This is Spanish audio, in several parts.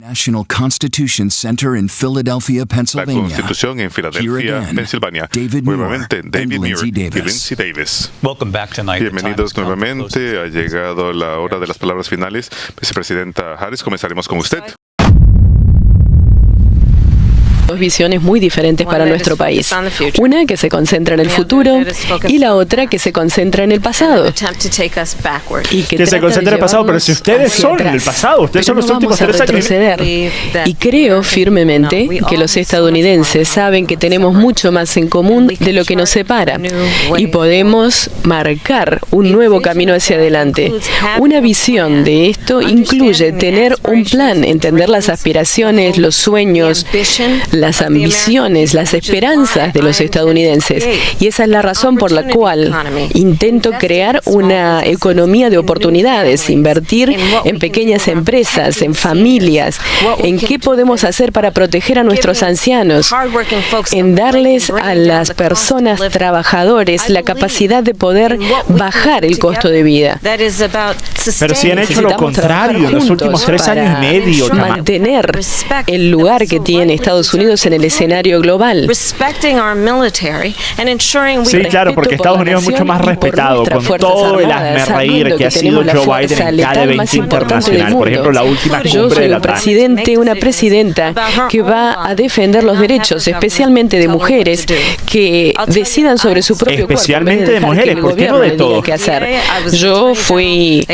National Constitution Center in Philadelphia, La Pennsylvania. Constitución en Filadelfia, Pensilvania. Nuevamente, David Muir y Lindsay Davis. Bienvenidos nuevamente. Ha llegado la hora de las palabras finales. Vicepresidenta Harris, comenzaremos con usted. Dos visiones muy diferentes para nuestro país. Una que se concentra en el futuro y la otra que se concentra en el pasado. Y que se concentra en el pasado, pero si ustedes son el pasado, ustedes son los últimos 3 años. Y creo firmemente que los estadounidenses saben que tenemos mucho más en común de lo que nos separa y podemos marcar un nuevo camino hacia adelante. Una visión de esto incluye tener un plan, entender las aspiraciones, los sueños, las ambiciones, las esperanzas de los estadounidenses. Y esa es la razón por la cual intento crear una economía de oportunidades, invertir en pequeñas empresas, en familias, en qué podemos hacer para proteger a nuestros ancianos, en darles a las personas trabajadores la capacidad de poder bajar el costo de vida. Pero si han hecho lo contrario en los últimos 3 años y medio. Mantener el lugar que tiene Estados Unidos en el escenario global. Sí, claro, porque Estados Unidos es mucho más respetado con todo el hazmerreír que ha sido Joe Biden en cada evento internacional. Por ejemplo, la última cumbre de la OTAN. Una presidenta que va a defender los derechos, especialmente de mujeres que decidan sobre su propio cuerpo. Especialmente de mujeres, ¿por qué no de todo? Yo fui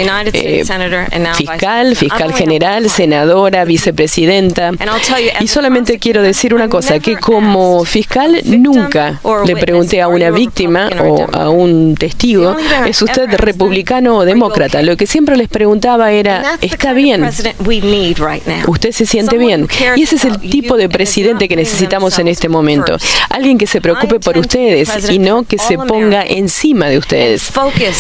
fiscal general, senadora, vicepresidenta, y solamente quiero decir una cosa, que como fiscal nunca le pregunté a una víctima o a un testigo, ¿es usted republicano o demócrata? Lo que siempre les preguntaba era, ¿está bien? ¿Usted se siente bien? Y ese es el tipo de presidente que necesitamos en este momento. Alguien que se preocupe por ustedes y no que se ponga encima de ustedes.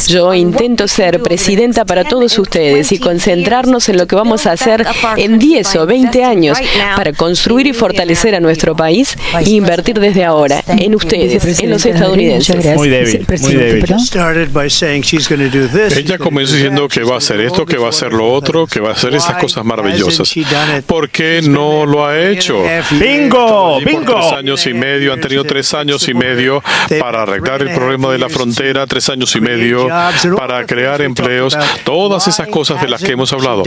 Yo intento ser presidenta para todos ustedes y concentrarnos en lo que vamos a hacer en 10 o 20 años para construir y fortalecer a nuestro país e invertir desde ahora en ustedes, en los estadounidenses. Muy débil, muy débil. Ella comenzó diciendo que va a hacer esto, que va a hacer lo otro, que va a hacer esas cosas maravillosas. ¿Por qué no lo ha hecho? ¡Bingo! ¡Bingo! 3 años y medio, han tenido 3 años y medio para arreglar el problema de la frontera, 3 años y medio para crear empleos, todas esas cosas de las que hemos hablado.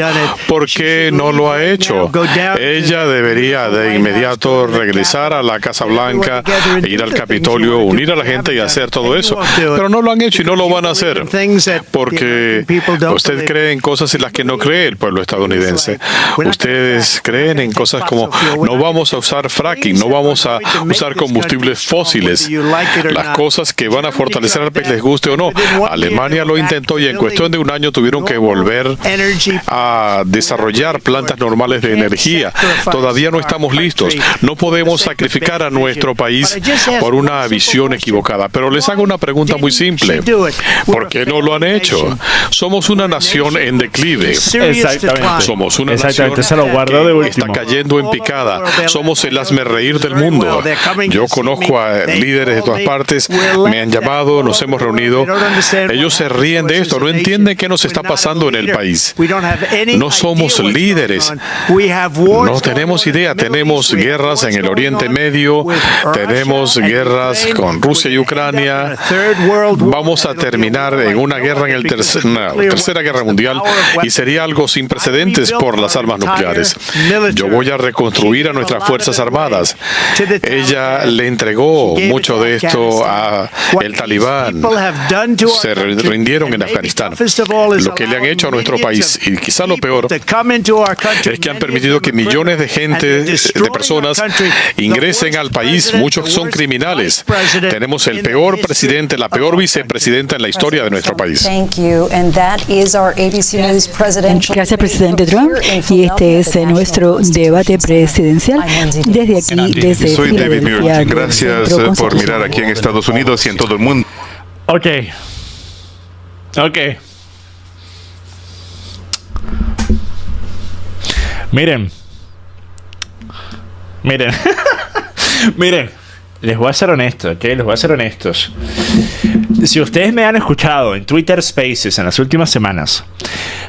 ¿Por qué no lo ha hecho? Ella debería de inmediato regresar a la Casa Blanca, ir al Capitolio, unir a la gente y hacer todo eso. Pero no lo han hecho y no lo van a hacer. Porque usted cree en cosas en las que no cree el pueblo estadounidense. Ustedes creen en cosas como no vamos a usar fracking, no vamos a usar combustibles fósiles. Las cosas que van a fortalecer al país, les guste o no. Alemania lo intentó y en cuestión de un año tuvieron que volver a desarrollar plantas normales de energía. Todavía no estamos listos. No podemos sacrificar a nuestro país por una visión equivocada. Pero les hago una pregunta muy simple. ¿Por qué no lo han hecho? Somos una nación en declive. Exactamente. Somos una nación se lo guardo de que está cayendo en picada. Somos el hazmerreír del mundo. Yo conozco a líderes de todas partes, me han llamado, nos hemos reunido. Ellos se ríen de esto, no entienden qué nos está pasando en el país. No somos líderes. No tenemos idea. Tenemos guerras en el Oriente Medio, tenemos guerras con Rusia y Ucrania. Vamos a terminar en una guerra en la Tercera Guerra Mundial y sería algo sin precedentes por las armas nucleares. Yo voy a reconstruir a nuestras Fuerzas Armadas. Ella le entregó mucho de esto a el Talibán. Se rindieron en Afganistán. Lo que le han hecho a nuestro país, y quizá lo peor, es que han permitido que millones de gente, de personas, ingresen al país. Muchos son criminales. Tenemos el peor presidente, la peor vicepresidenta en la historia de nuestro país. Gracias, presidente Trump. Y este es nuestro debate presidencial desde aquí, desde Soy David Muir. Filadelfia. Gracias por mirar aquí en Estados Unidos y en todo el mundo. Ok. Miren. Miren, les voy a ser honesto, ¿ok? Les voy a ser honestos. Si ustedes me han escuchado en Twitter Spaces en las últimas semanas,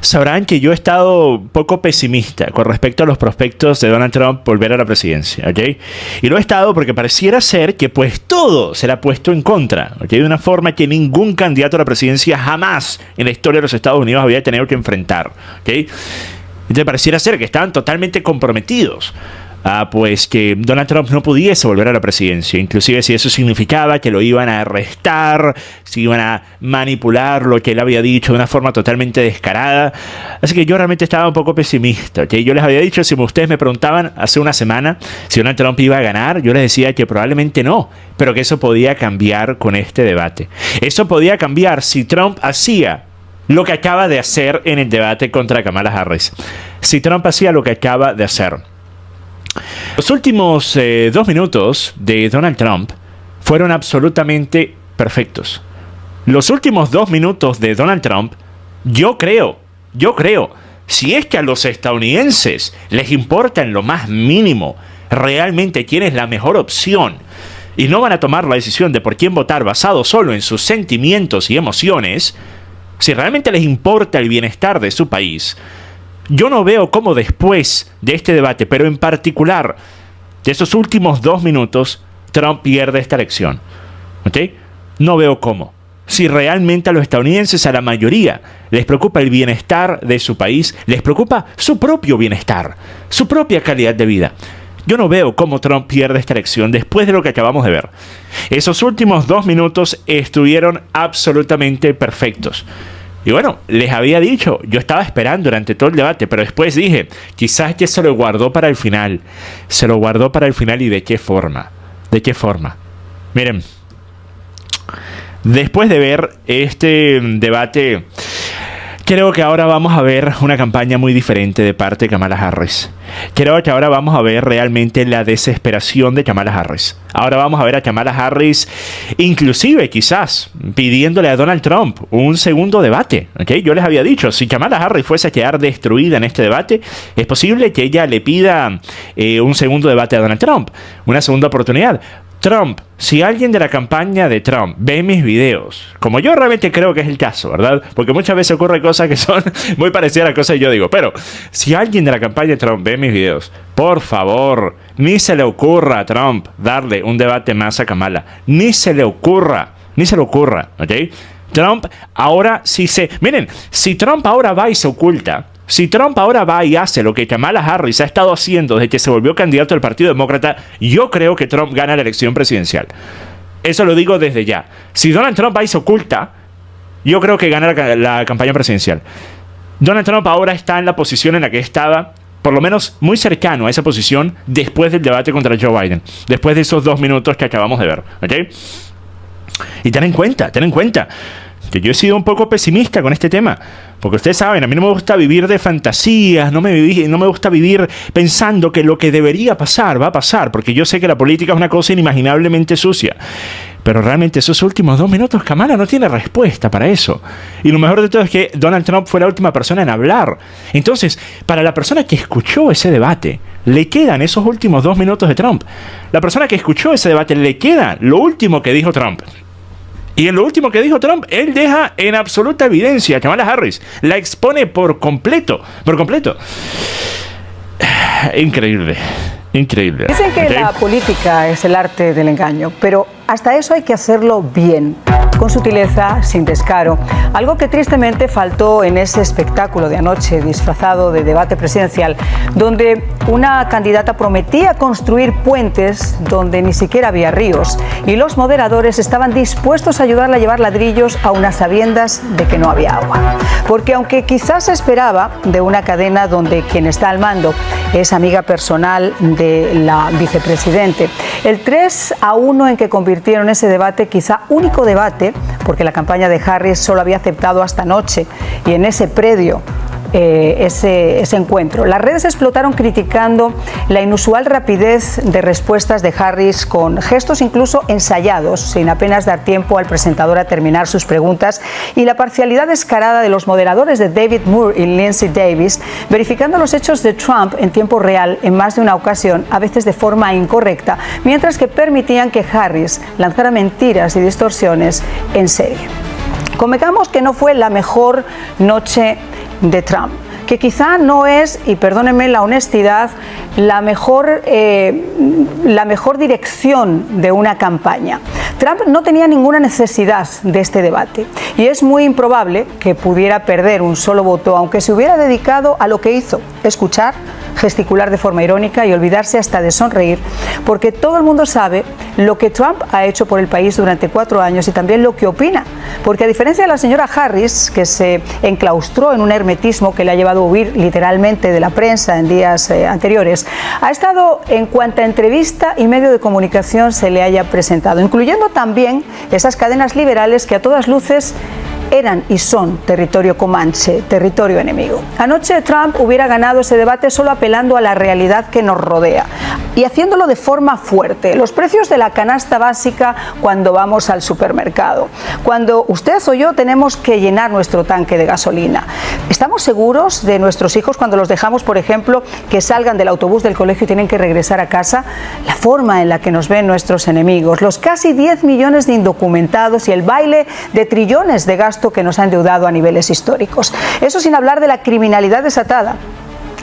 sabrán que yo he estado un poco pesimista con respecto a los prospectos de Donald Trump volver a la presidencia, ¿ok? Y lo he estado porque pareciera ser que pues todo se le ha puesto en contra, ¿ok? De una forma que ningún candidato a la presidencia jamás en la historia de los Estados Unidos había tenido que enfrentar, ¿ok? Entonces pareciera ser que estaban totalmente comprometidos pues que Donald Trump no pudiese volver a la presidencia, inclusive si eso significaba que lo iban a arrestar, si iban a manipular lo que él había dicho de una forma totalmente descarada. Así que yo realmente estaba un poco pesimista, ¿okay? Yo les había dicho, si ustedes me preguntaban hace una semana si Donald Trump iba a ganar, yo les decía que probablemente no, pero que eso podía cambiar con este debate. Eso podía cambiar si Trump hacía lo que acaba de hacer en el debate contra Kamala Harris. Si Trump hacía lo que acaba de hacer. Los últimos 2 minutos de Donald Trump fueron absolutamente perfectos. Los últimos 2 minutos de Donald Trump, yo creo, si es que a los estadounidenses les importa en lo más mínimo realmente quién es la mejor opción y no van a tomar la decisión de por quién votar basado solo en sus sentimientos y emociones, si realmente les importa el bienestar de su país, yo no veo cómo después de este debate, pero en particular de esos últimos 2 minutos, Trump pierde esta elección. ¿Ok? No veo cómo. Si realmente a los estadounidenses, a la mayoría, les preocupa el bienestar de su país, les preocupa su propio bienestar, su propia calidad de vida. Yo no veo cómo Trump pierde esta elección después de lo que acabamos de ver. Esos últimos 2 minutos estuvieron absolutamente perfectos. Y bueno, les había dicho, yo estaba esperando durante todo el debate, pero después dije, quizás que se lo guardó para el final. Se lo guardó para el final, ¿y de qué forma? ¿De qué forma? Miren, después de ver este debate, creo que ahora vamos a ver una campaña muy diferente de parte de Kamala Harris. Creo que ahora vamos a ver realmente la desesperación de Kamala Harris. Ahora vamos a ver a Kamala Harris, inclusive quizás pidiéndole a Donald Trump un segundo debate. ¿Okay? Yo les había dicho, si Kamala Harris fuese a quedar destruida en este debate, es posible que ella le pida un segundo debate a Donald Trump, una segunda oportunidad. Trump, si alguien de la campaña de Trump ve mis videos, como yo realmente creo que es el caso, ¿verdad? Porque muchas veces ocurren cosas que son muy parecidas a las cosas que yo digo, pero si alguien de la campaña de Trump ve mis videos, por favor, ni se le ocurra a Trump darle un debate más a Kamala, ni se le ocurra, ¿ok? Trump ahora miren, si Trump ahora va y se oculta, si Trump ahora va y hace lo que Kamala Harris ha estado haciendo desde que se volvió candidato del Partido Demócrata, yo creo que Trump gana la elección presidencial. Eso lo digo desde ya. Si Donald Trump va y se oculta, yo creo que gana la campaña presidencial. Donald Trump ahora está en la posición en la que estaba, por lo menos muy cercano a esa posición, después del debate contra Joe Biden. Después de esos 2 minutos que acabamos de ver. ¿Ok? Y ten en cuenta que yo he sido un poco pesimista con este tema, porque ustedes saben, a mí no me gusta vivir de fantasías, no me gusta vivir pensando que lo que debería pasar va a pasar, porque yo sé que la política es una cosa inimaginablemente sucia. Pero realmente esos últimos 2 minutos, Kamala no tiene respuesta para eso. Y lo mejor de todo es que Donald Trump fue la última persona en hablar. Entonces, para la persona que escuchó ese debate, le quedan esos últimos 2 minutos de Trump. La persona que escuchó ese debate, le queda lo último que dijo Trump. Y en lo último que dijo Trump, él deja en absoluta evidencia a Kamala Harris. La expone por completo. Increíble. Dicen que la política es el arte del engaño, pero hasta eso hay que hacerlo bien, con sutileza, sin descaro. Algo que tristemente faltó en ese espectáculo de anoche disfrazado de debate presidencial, donde una candidata prometía construir puentes donde ni siquiera había ríos, y los moderadores estaban dispuestos a ayudarla a llevar ladrillos a unas sabiendas de que no había agua. Porque aunque quizás se esperaba de una cadena donde quien está al mando es amiga personal de la vicepresidente, el 3-1 en que convirtieron ese debate, quizá único debate, porque la campaña de Harris solo había aceptado hasta anoche, y en ese predio ese encuentro. Las redes explotaron criticando la inusual rapidez de respuestas de Harris, con gestos incluso ensayados, sin apenas dar tiempo al presentador a terminar sus preguntas, y la parcialidad descarada de los moderadores de David Moore y Lindsay Davis, verificando los hechos de Trump en tiempo real en más de una ocasión, a veces de forma incorrecta, mientras que permitían que Harris lanzara mentiras y distorsiones en serie. Convengamos que no fue la mejor noche de Trump, que quizá no es, y perdónenme la honestidad, la mejor dirección de una campaña. Trump no tenía ninguna necesidad de este debate y es muy improbable que pudiera perder un solo voto, aunque se hubiera dedicado a lo que hizo: escuchar, gesticular de forma irónica y olvidarse hasta de sonreír, porque todo el mundo sabe lo que Trump ha hecho por el país durante 4 años y también lo que opina, porque a diferencia de la señora Harris, que se enclaustró en un hermetismo que le ha llevado a huir literalmente de la prensa en días anteriores, ha estado en cuanta entrevista y medio de comunicación se le haya presentado, incluyendo también esas cadenas liberales que a todas luces eran y son territorio comanche, territorio enemigo. Anoche Trump hubiera ganado ese debate solo apelando a la realidad que nos rodea y haciéndolo de forma fuerte. Los precios de la canasta básica cuando vamos al supermercado, cuando usted o yo tenemos que llenar nuestro tanque de gasolina. ¿Estamos seguros de nuestros hijos cuando los dejamos, por ejemplo, que salgan del autobús del colegio y tienen que regresar a casa? La forma en la que nos ven nuestros enemigos, los casi 10 millones de indocumentados y el baile de trillones de gastos que nos ha endeudado a niveles históricos. Eso sin hablar de la criminalidad desatada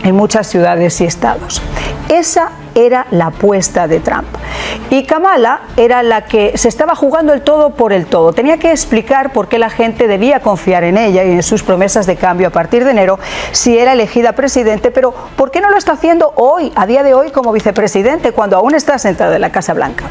en muchas ciudades y estados. Esa era la apuesta de Trump. Y Kamala era la que se estaba jugando el todo por el todo. Tenía que explicar por qué la gente debía confiar en ella y en sus promesas de cambio a partir de enero si era elegida presidente, pero ¿por qué no lo está haciendo hoy, a día de hoy, como vicepresidente, cuando aún está sentada en la Casa Blanca?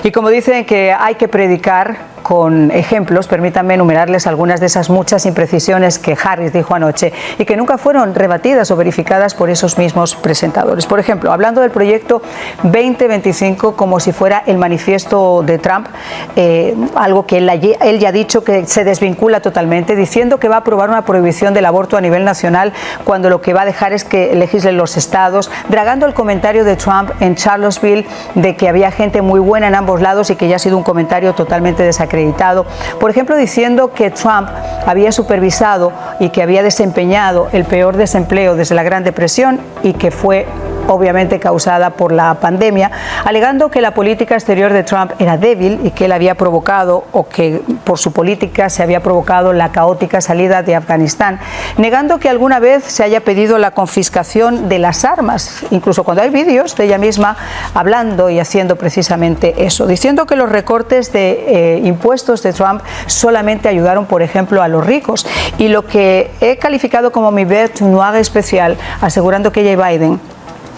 Y como dicen que hay que predicar con ejemplos, permítanme enumerarles algunas de esas muchas imprecisiones que Harris dijo anoche y que nunca fueron rebatidas o verificadas por esos mismos presentadores. Por ejemplo, hablando del proyecto 2025 como si fuera el manifiesto de Trump, algo que él ya ha dicho que se desvincula totalmente, diciendo que va a aprobar una prohibición del aborto a nivel nacional cuando lo que va a dejar es que legislen los estados, dragando el comentario de Trump en Charlottesville de que había gente muy buena en ambos lados y que ya ha sido un comentario totalmente desacreditado. Por ejemplo, diciendo que Trump había supervisado y que había desempeñado el peor desempleo desde la Gran Depresión y que fue obviamente causada por la pandemia, alegando que la política exterior de Trump era débil y que él había provocado, o que por su política se había provocado, la caótica salida de Afganistán, negando que alguna vez se haya pedido la confiscación de las armas, incluso cuando hay vídeos de ella misma hablando y haciendo precisamente eso, diciendo que los recortes de impuestos de Trump solamente ayudaron, por ejemplo, a los ricos, y lo que he calificado como mi bête noire especial, asegurando que ella y Biden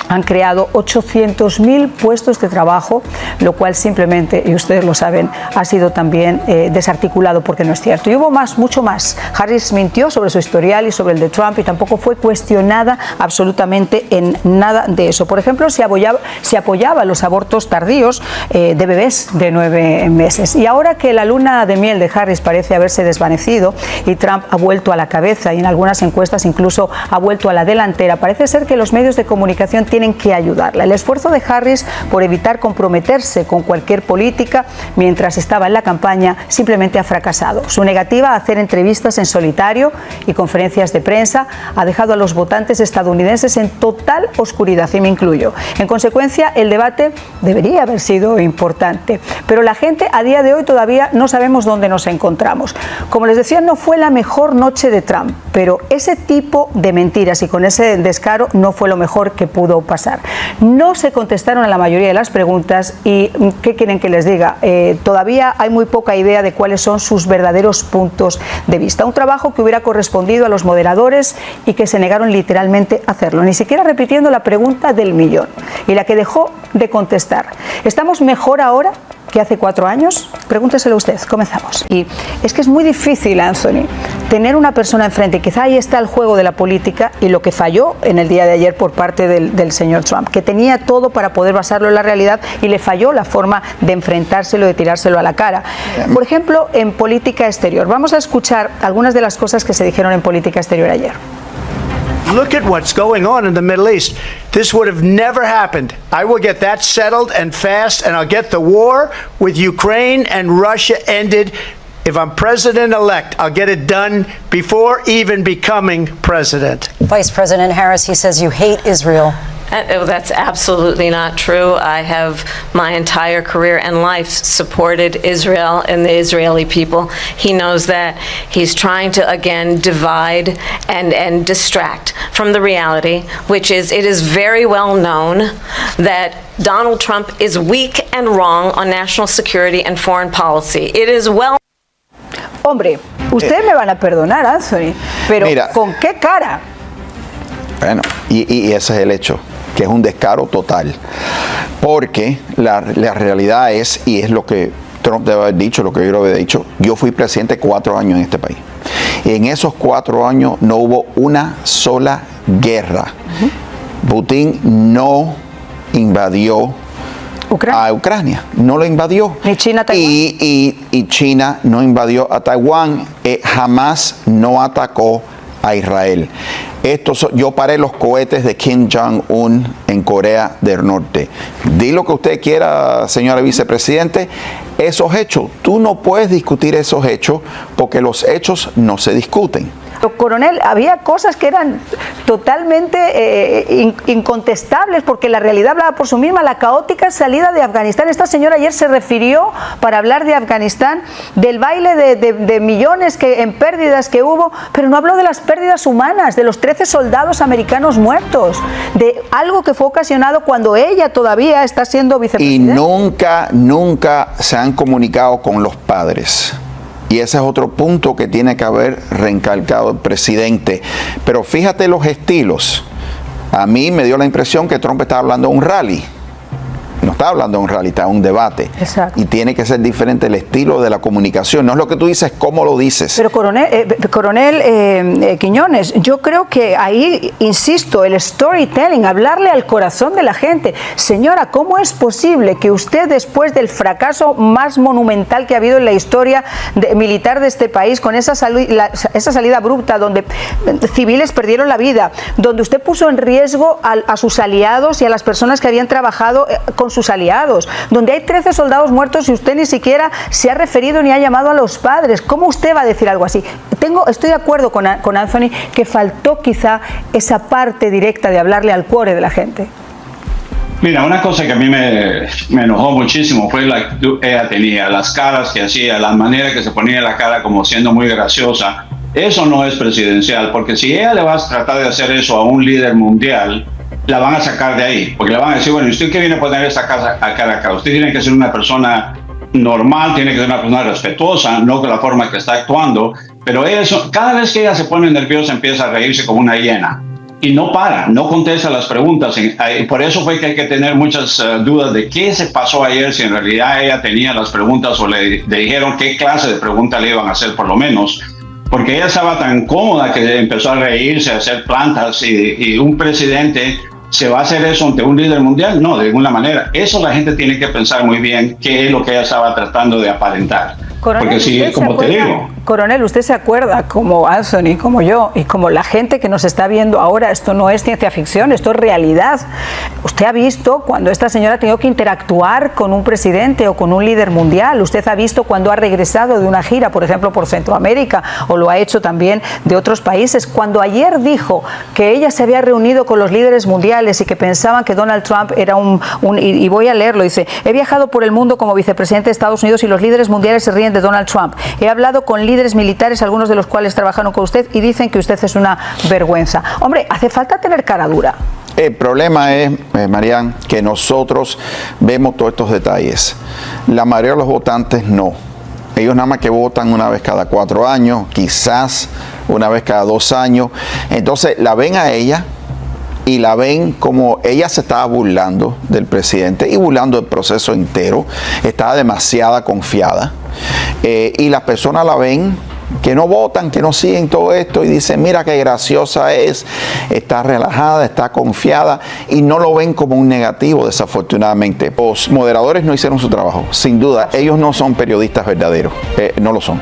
han creado 800.000 puestos de trabajo, lo cual simplemente, y ustedes lo saben, ha sido también desarticulado porque no es cierto. Y hubo más, mucho más. Harris mintió sobre su historial y sobre el de Trump y tampoco fue cuestionada absolutamente en nada de eso. Por ejemplo, se apoyaba los abortos tardíos de bebés de 9 meses. Y ahora que la luna de miel de Harris parece haberse desvanecido y Trump ha vuelto a la cabeza y en algunas encuestas incluso ha vuelto a la delantera, parece ser que los medios de comunicación tienen que ayudarla. El esfuerzo de Harris por evitar comprometerse con cualquier política mientras estaba en la campaña simplemente ha fracasado. Su negativa a hacer entrevistas en solitario y conferencias de prensa ha dejado a los votantes estadounidenses en total oscuridad, y me incluyo. En consecuencia, el debate debería haber sido importante, pero la gente a día de hoy todavía no sabemos dónde nos encontramos. Como les decía, no fue la mejor noche de Trump, pero ese tipo de mentiras y con ese descaro no fue lo mejor que pudo pasar. No se contestaron a la mayoría de las preguntas y ¿qué quieren que les diga? Todavía hay muy poca idea de cuáles son sus verdaderos puntos de vista. Un trabajo que hubiera correspondido a los moderadores y que se negaron literalmente a hacerlo, ni siquiera repitiendo la pregunta del millón y la que dejó de contestar. ¿Estamos mejor ahora que hace 4 años? Pregúnteselo usted. Comenzamos. Y es que es muy difícil, Anthony, tener una persona enfrente. Quizá ahí está el juego de la política y lo que falló en el día de ayer por parte del señor Trump, que tenía todo para poder basarlo en la realidad y le falló la forma de enfrentárselo, de tirárselo a la cara. Por ejemplo, en política exterior. Vamos a escuchar algunas de las cosas que se dijeron en política exterior ayer. look at what's going on in the Middle East. This would have never happened. I will get that settled and fast, and I'll get the war with Ukraine and Russia ended. If I'm president-elect, I'll get it done before even becoming president. Vice President Harris, he says you hate Israel. That's absolutely not true. I have my entire career and life supported Israel and the Israeli people. He knows that. He's trying to, again, divide and distract from the reality, which is it is very well known that Donald Trump is weak and wrong on national security and foreign policy. It is well. Hombre, ustedes me van a perdonar, Anthony, pero mira, ¿con qué cara? Bueno, y ese es el hecho, que es un descaro total, porque la realidad es, y es lo que Trump debe haber dicho, lo que yo lo había dicho, yo fui presidente 4 años en este país, y en esos 4 años no hubo una sola guerra. Putin no invadió a Ucrania, no lo invadió. ¿Ni China, Taiwán? Y China no invadió a Taiwán, jamás no atacó a Israel. Yo paré los cohetes de Kim Jong-un en Corea del Norte. Di lo que usted quiera, señora vicepresidente, esos hechos, tú no puedes discutir esos hechos porque los hechos no se discuten. Coronel, había cosas que eran totalmente incontestables porque la realidad hablaba por sí misma, la caótica salida de Afganistán. Esta señora ayer se refirió, para hablar de Afganistán, del baile de millones en pérdidas que hubo, pero no habló de las pérdidas humanas, de los 13 soldados americanos muertos, de algo que fue ocasionado cuando ella todavía está siendo vicepresidenta. Y nunca se han comunicado con los padres. Y ese es otro punto que tiene que haber recalcado el presidente. Pero fíjate los estilos. A mí me dio la impresión que Trump estaba hablando de un rally. No está hablando de un rally, está en un debate. Exacto. Y tiene que ser diferente el estilo de la comunicación. No es lo que tú dices, cómo lo dices. Pero coronel Quiñones, yo creo que ahí, insisto, el storytelling, hablarle al corazón de la gente. Señora, ¿cómo es posible que usted, después del fracaso más monumental que ha habido en la historia militar de este país, con esa salida abrupta, donde civiles perdieron la vida, donde usted puso en riesgo a sus aliados y a las personas que habían trabajado con sus aliados, donde hay 13 soldados muertos y usted ni siquiera se ha referido ni ha llamado a los padres? ¿Cómo usted va a decir algo así? Estoy de acuerdo con Anthony que faltó quizá esa parte directa de hablarle al cuore de la gente. Mira, una cosa que a mí me enojó muchísimo fue la actitud que ella tenía, las caras que hacía, la manera que se ponía la cara como siendo muy graciosa. Eso no es presidencial, porque si ella le va a tratar de hacer eso a un líder mundial, la van a sacar de ahí, porque le van a decir, bueno, ¿usted qué viene a poner esta cara acá? Usted tiene que ser una persona normal, tiene que ser una persona respetuosa, no con la forma que está actuando, pero eso, cada vez que ella se pone nerviosa empieza a reírse como una hiena y no para, no contesta las preguntas. Por eso fue que hay que tener muchas dudas de qué se pasó ayer, si en realidad ella tenía las preguntas o le dijeron qué clase de pregunta le iban a hacer por lo menos. Porque ella estaba tan cómoda que empezó a reírse, a hacer plantas, y un presidente se va a hacer eso ante un líder mundial. No, de ninguna manera. Eso la gente tiene que pensar muy bien qué es lo que ella estaba tratando de aparentar. Coronel, porque si, como te digo... Coronel, usted se acuerda, como Anthony, como yo, y como la gente que nos está viendo ahora, esto no es ciencia ficción, esto es realidad. Usted ha visto cuando esta señora ha tenido que interactuar con un presidente o con un líder mundial. Usted ha visto cuando ha regresado de una gira, por ejemplo, por Centroamérica, o lo ha hecho también de otros países. Cuando ayer dijo que ella se había reunido con los líderes mundiales y que pensaban que Donald Trump era y voy a leerlo, dice: he viajado por el mundo como vicepresidente de Estados Unidos y los líderes mundiales se ríen de Donald Trump. He hablado con líderes militares, algunos de los cuales trabajaron con usted, y dicen que usted es una vergüenza. Hombre, hace falta tener cara dura. El problema es, Marian, que nosotros vemos todos estos detalles. La mayoría de los votantes no. Ellos nada más que votan una vez cada 4 años, quizás una vez cada 2 años. Entonces la ven a ella y la ven como ella se estaba burlando del presidente y burlando del proceso entero. Estaba demasiado confiada. Y las personas la ven que no votan, que no siguen todo esto y dicen, mira qué graciosa es, está relajada, está confiada y no lo ven como un negativo, desafortunadamente. Los moderadores no hicieron su trabajo, sin duda, ellos no son periodistas verdaderos, no lo son.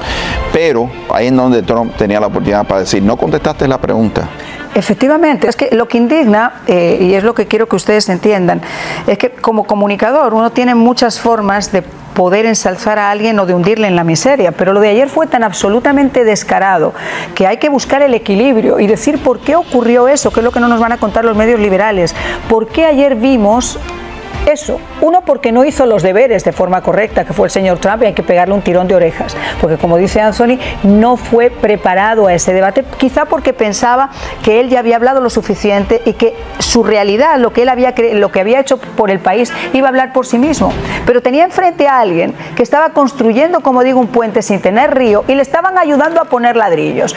Pero ahí es donde Trump tenía la oportunidad para decir, no contestaste la pregunta. Efectivamente, es que lo que indigna, y es lo que quiero que ustedes entiendan, es que como comunicador uno tiene muchas formas de poder ensalzar a alguien o de hundirle en la miseria, pero lo de ayer fue tan absolutamente descarado que hay que buscar el equilibrio y decir por qué ocurrió eso, que es lo que no nos van a contar los medios liberales, por qué ayer vimos eso. Uno, porque no hizo los deberes de forma correcta, que fue el señor Trump, y hay que pegarle un tirón de orejas, porque como dice Anthony, no fue preparado a ese debate, quizá porque pensaba que él ya había hablado lo suficiente y que su realidad, lo que había hecho por el país, iba a hablar por sí mismo. Pero tenía enfrente a alguien que estaba construyendo, como digo, un puente sin tener río y le estaban ayudando a poner ladrillos.